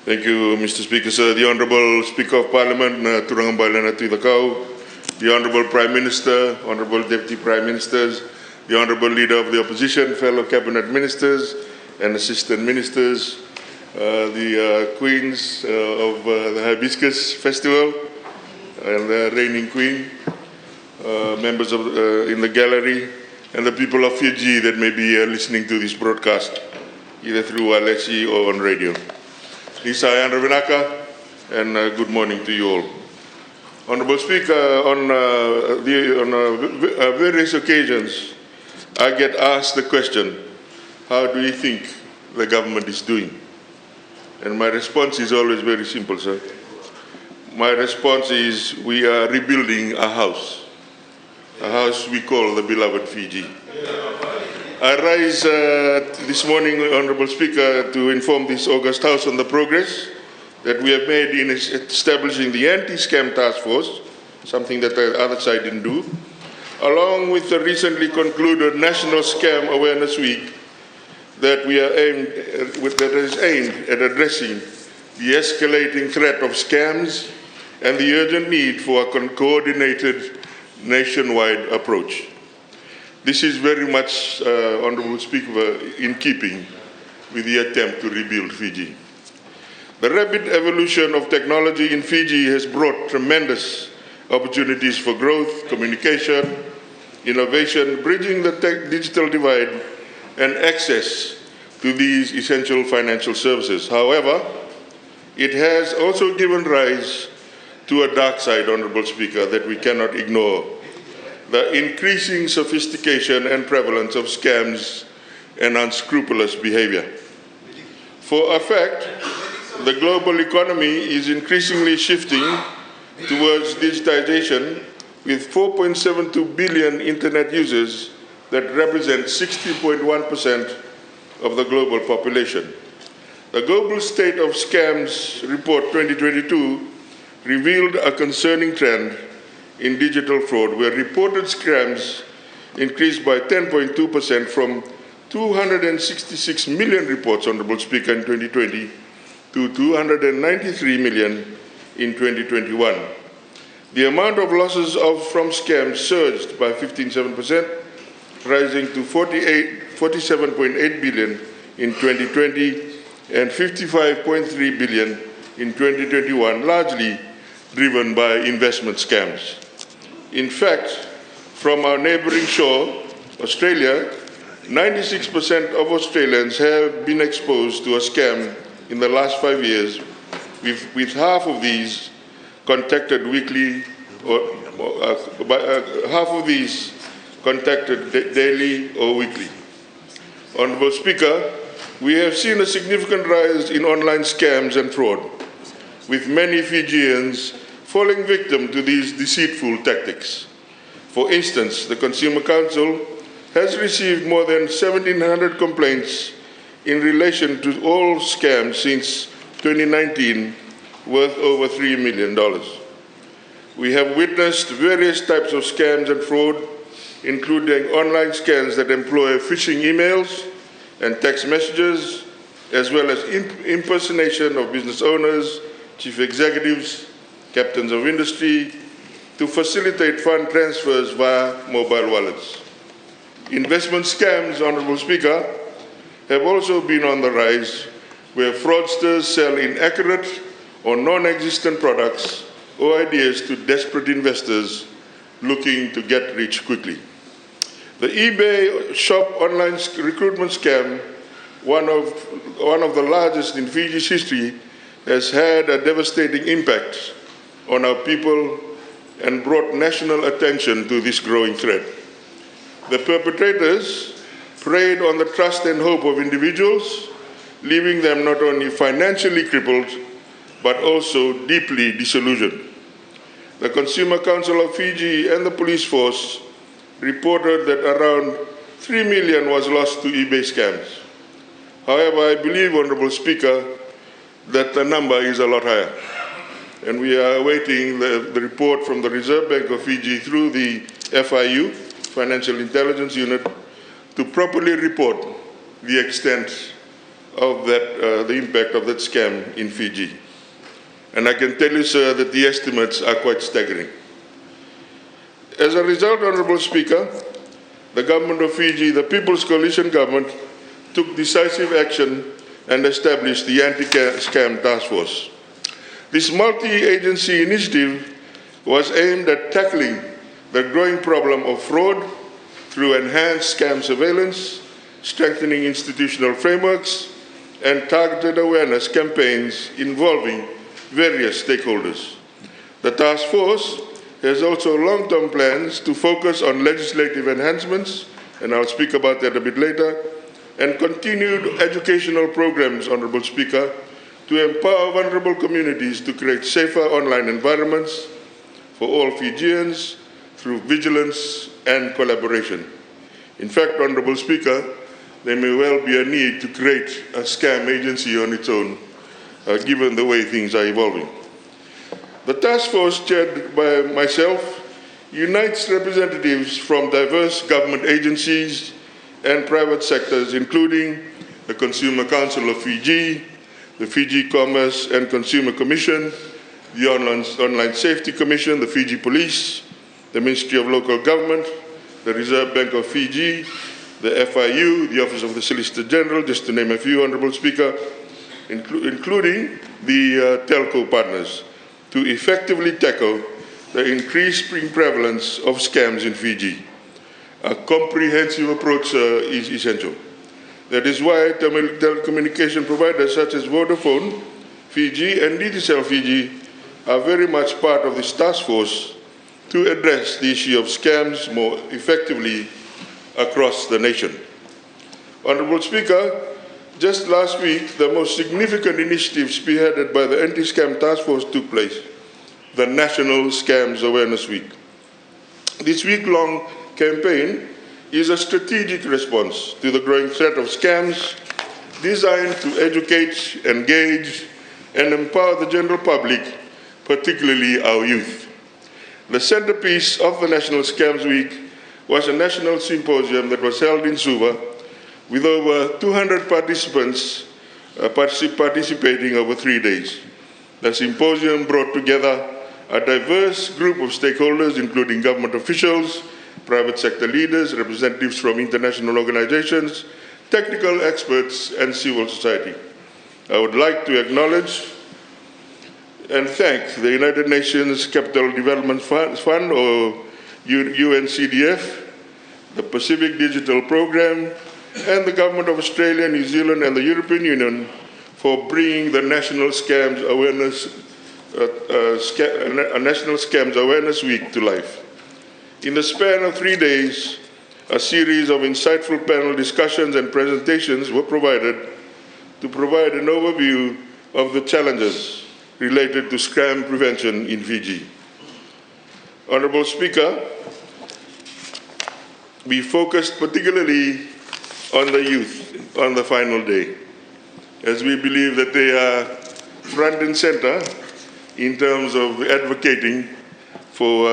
Thank you, Mr. Speaker, sir. The Honourable Speaker of Parliament, Turangambailana Tuilakau, the Honourable Prime Minister, Honourable Deputy Prime Ministers, the Honourable Leader of the Opposition, fellow Cabinet Ministers and Assistant Ministers, the Queens of the Hibiscus Festival and the reigning Queen, members of, in the gallery, and the people of Fiji that may be listening to this broadcast, either through Alexi or on radio. Nisa Yandravinaka, and good morning to you all. Honourable Speaker, on various occasions, I get asked the question, how do you think the government is doing? And my response is always very simple, sir. My response is, we are rebuilding a house we call the beloved Fiji. I rise this morning, Honourable Speaker, to inform this August House on the progress that we have made in establishing the anti-scam task force, something that the other side didn't do, along with the recently concluded National Scam Awareness Week that is aimed at addressing the escalating threat of scams and the urgent need for a coordinated nationwide approach. This is very much, Honourable Speaker, in keeping with the attempt to rebuild Fiji. The rapid evolution of technology in Fiji has brought tremendous opportunities for growth, communication, innovation, bridging the digital divide, and access to these essential financial services. However, it has also given rise to a dark side, Honourable Speaker, that we cannot ignore: the increasing sophistication and prevalence of scams and unscrupulous behavior. For a fact, the global economy is increasingly shifting towards digitization, with 4.72 billion internet users that represent 60.1% of the global population. The Global State of Scams Report 2022 revealed a concerning trend in digital fraud, where reported scams increased by 10.2% from 266 million reports, Honourable Speaker, in 2020 to 293 million in 2021. The amount of losses from scams surged by 15.7%, rising to 47.8 billion in 2020 and 55.3 billion in 2021, largely driven by investment scams. In fact, from our neighbouring shore, Australia, 96% of Australians have been exposed to a scam in the last 5 years, with half of these contacted weekly, half of these contacted daily or weekly. Honourable Speaker, we have seen a significant rise in online scams and fraud, with many Fijians falling victim to these deceitful tactics. For instance, the Consumer Council has received more than 1,700 complaints in relation to all scams since 2019, worth over $3 million. We have witnessed various types of scams and fraud, including online scams that employ phishing emails and text messages, as well as impersonation of business owners, chief executives, captains of industry, to facilitate fund transfers via mobile wallets. Investment scams, Honourable Speaker, have also been on the rise, where fraudsters sell inaccurate or non-existent products or ideas to desperate investors looking to get rich quickly. The eBay shop online recruitment scam, one of the largest in Fiji's history, has had a devastating impact on our people and brought national attention to this growing threat. The perpetrators preyed on the trust and hope of individuals, leaving them not only financially crippled, but also deeply disillusioned. The Consumer Council of Fiji and the police force reported that around 3 million was lost to eBay scams. However, I believe, Honourable Speaker, that the number is a lot higher. And we are awaiting the report from the Reserve Bank of Fiji through the FIU, Financial Intelligence Unit, to properly report the extent of the impact of that scam in Fiji. And I can tell you, sir, that the estimates are quite staggering. As a result, Honourable Speaker, the government of Fiji, the People's Coalition government, took decisive action and established the Anti-Scam Task Force. This multi-agency initiative was aimed at tackling the growing problem of fraud through enhanced scam surveillance, strengthening institutional frameworks, and targeted awareness campaigns involving various stakeholders. The task force has also long-term plans to focus on legislative enhancements, and I'll speak about that a bit later, and continued educational programs, Honourable Speaker, to empower vulnerable communities to create safer online environments for all Fijians through vigilance and collaboration. In fact, Honourable Speaker, there may well be a need to create a scam agency on its own, given the way things are evolving. The task force, chaired by myself, unites representatives from diverse government agencies and private sectors, including the Consumer Council of Fiji, the Fiji Commerce and Consumer Commission, the Online Safety Commission, the Fiji Police, the Ministry of Local Government, the Reserve Bank of Fiji, the FIU, the Office of the Solicitor General, just to name a few, Honourable Speaker, including the telco partners, to effectively tackle the increasing prevalence of scams in Fiji. A comprehensive approach is essential. That is why telecommunication providers such as Vodafone Fiji and Digicel Fiji are very much part of this task force to address the issue of scams more effectively across the nation. Honourable Speaker, just last week, the most significant initiative spearheaded by the Anti-Scam Task Force took place, the National Scams Awareness Week. This week-long campaign is a strategic response to the growing threat of scams designed to educate, engage, and empower the general public, particularly our youth. The centerpiece of the National Scams Week was a national symposium that was held in Suva with over 200 participants participating over 3 days. The symposium brought together a diverse group of stakeholders, including government officials, private sector leaders, representatives from international organizations, technical experts, and civil society. I would like to acknowledge and thank the United Nations Capital Development Fund, or UNCDF, the Pacific Digital Program, and the Government of Australia, New Zealand, and the European Union for bringing the National Scams Awareness Week to life. In the span of 3 days, a series of insightful panel discussions and presentations were provided to provide an overview of the challenges related to scam prevention in Fiji. Honourable Speaker, we focused particularly on the youth on the final day, as we believe that they are front and center in terms of advocating for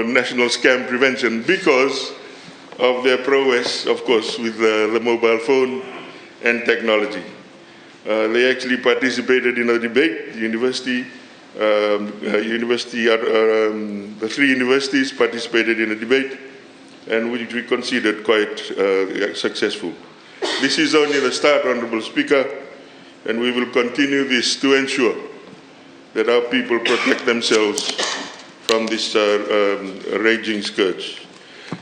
national scam prevention because of their prowess, of course, with the mobile phone and technology. They actually participated in a debate. The three universities participated in a debate, and which we considered quite successful. This is only the start, Honourable Speaker, and we will continue this to ensure that our people protect themselves from this raging scourge.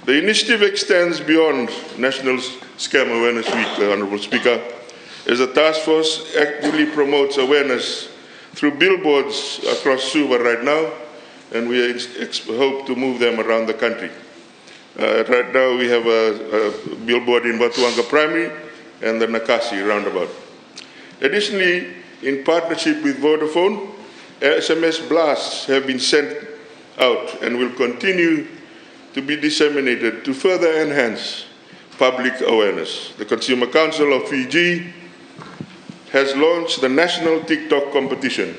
The initiative extends beyond National Scam Awareness Week, Honourable Speaker, as the task force actively promotes awareness through billboards across Suva right now, and we hope to move them around the country. Right now we have a billboard in Watuanga Primary and the Nakasi roundabout. Additionally, in partnership with Vodafone, SMS blasts have been sent out and will continue to be disseminated to further enhance public awareness. The Consumer Council of Fiji has launched the National TikTok Competition.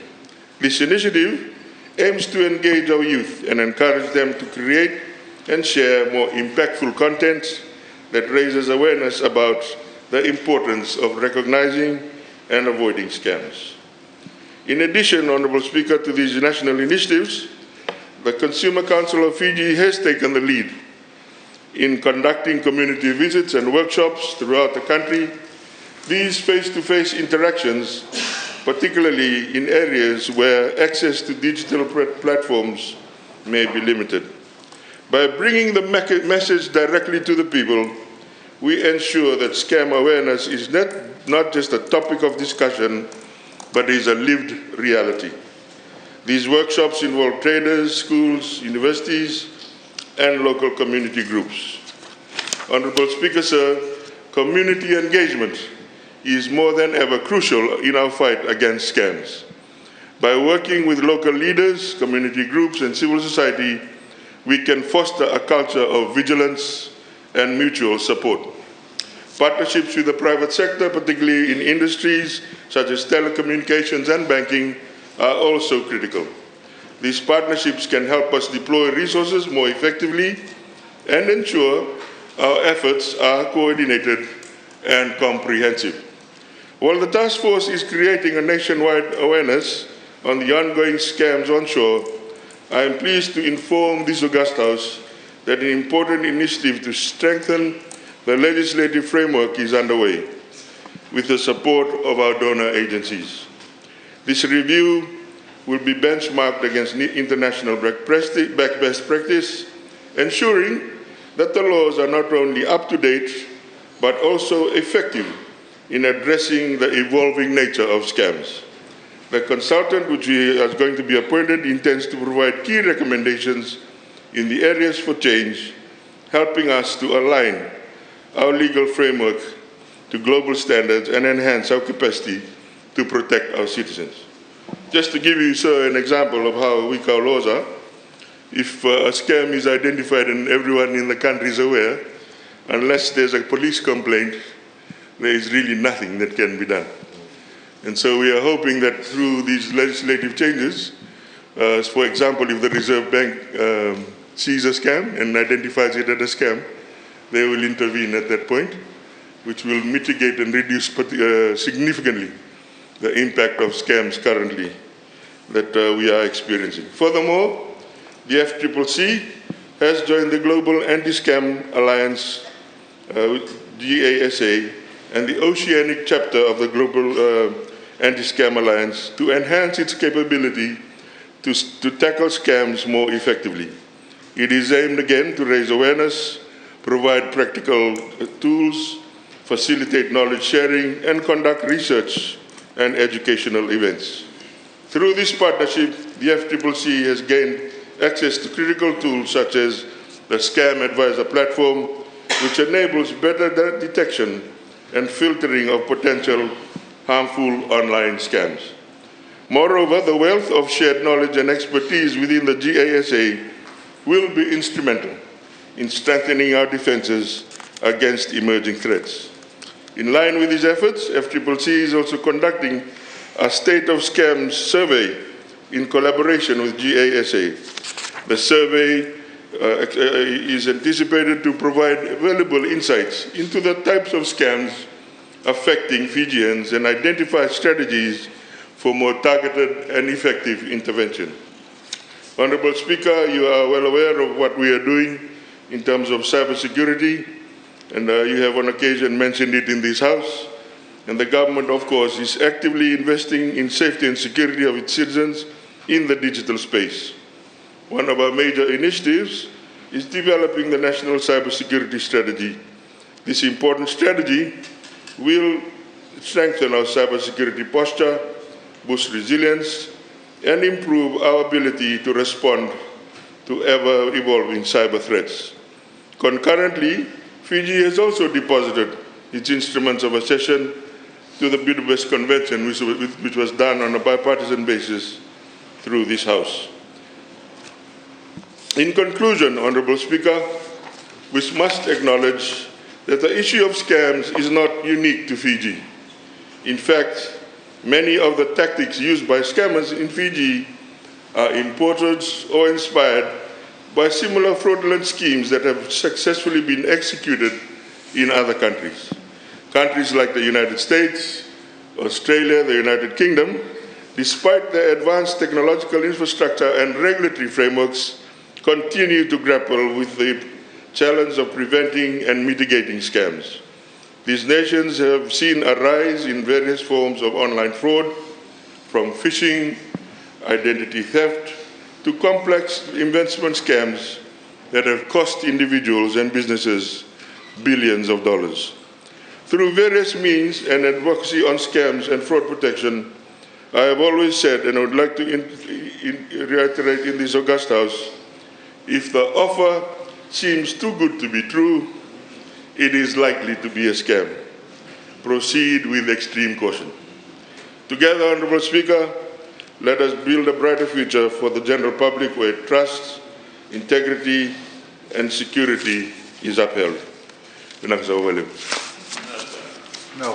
This initiative aims to engage our youth and encourage them to create and share more impactful content that raises awareness about the importance of recognizing and avoiding scams. In addition, Honourable Speaker, to these national initiatives, the Consumer Council of Fiji has taken the lead in conducting community visits and workshops throughout the country. These face-to-face interactions, particularly in areas where access to digital platforms may be limited. By bringing the message directly to the people, we ensure that scam awareness is not just a topic of discussion, but is a lived reality. These workshops involve traders, schools, universities, and local community groups. Honourable Speaker, sir, community engagement is more than ever crucial in our fight against scams. By working with local leaders, community groups, and civil society, we can foster a culture of vigilance and mutual support. Partnerships with the private sector, particularly in industries such as telecommunications and banking, are also critical. These partnerships can help us deploy resources more effectively and ensure our efforts are coordinated and comprehensive. While the task force is creating a nationwide awareness on the ongoing scams onshore, I am pleased to inform this August House that an important initiative to strengthen the legislative framework is underway with the support of our donor agencies. This review will be benchmarked against international best practice, ensuring that the laws are not only up to date, but also effective in addressing the evolving nature of scams. The consultant, which is going to be appointed, intends to provide key recommendations in the areas for change, helping us to align our legal framework to global standards and enhance our capacity to protect our citizens. Just to give you, sir, an example of how weak our laws are, if a scam is identified and everyone in the country is aware, unless there's a police complaint, there is really nothing that can be done. And so we are hoping that through these legislative changes, for example, if the Reserve Bank sees a scam and identifies it as a scam, they will intervene at that point, which will mitigate and reduce significantly the impact of scams currently that we are experiencing. Furthermore, the FCCC has joined the Global Anti-Scam Alliance, GASA, and the Oceanic chapter of the Global Anti-Scam Alliance to enhance its capability to tackle scams more effectively. It is aimed again to raise awareness, provide practical tools, facilitate knowledge sharing, and conduct research and educational events. Through this partnership, the FCCC has gained access to critical tools such as the Scam Advisor platform, which enables better detection and filtering of potential harmful online scams. Moreover, the wealth of shared knowledge and expertise within the GASA will be instrumental in strengthening our defenses against emerging threats. In line with these efforts, FCCC is also conducting a State of Scams survey in collaboration with GASA. The survey is anticipated to provide valuable insights into the types of scams affecting Fijians and identify strategies for more targeted and effective intervention. Honourable Speaker, you are well aware of what we are doing in terms of cybersecurity, and you have on occasion mentioned it in this House. And the government, of course, is actively investing in safety and security of its citizens in the digital space. One of our major initiatives is developing the National Cybersecurity Strategy. This important strategy will strengthen our cybersecurity posture, boost resilience, and improve our ability to respond to ever-evolving cyber threats. Concurrently, Fiji has also deposited its instruments of accession to the Budapest Convention, which was done on a bipartisan basis through this House. In conclusion, Honourable Speaker, we must acknowledge that the issue of scams is not unique to Fiji. In fact, many of the tactics used by scammers in Fiji are imported or inspired by similar fraudulent schemes that have successfully been executed in other countries. Countries like the United States, Australia, the United Kingdom, despite their advanced technological infrastructure and regulatory frameworks, continue to grapple with the challenge of preventing and mitigating scams. These nations have seen a rise in various forms of online fraud, from phishing, identity theft, to complex investment scams that have cost individuals and businesses billions of dollars. Through various means and advocacy on scams and fraud protection, I have always said, and I would like to reiterate in this august house, if the offer seems too good to be true, it is likely to be a scam. Proceed with extreme caution. Together, Honourable Speaker, let us build a brighter future for the general public where trust, integrity, and security is upheld. No,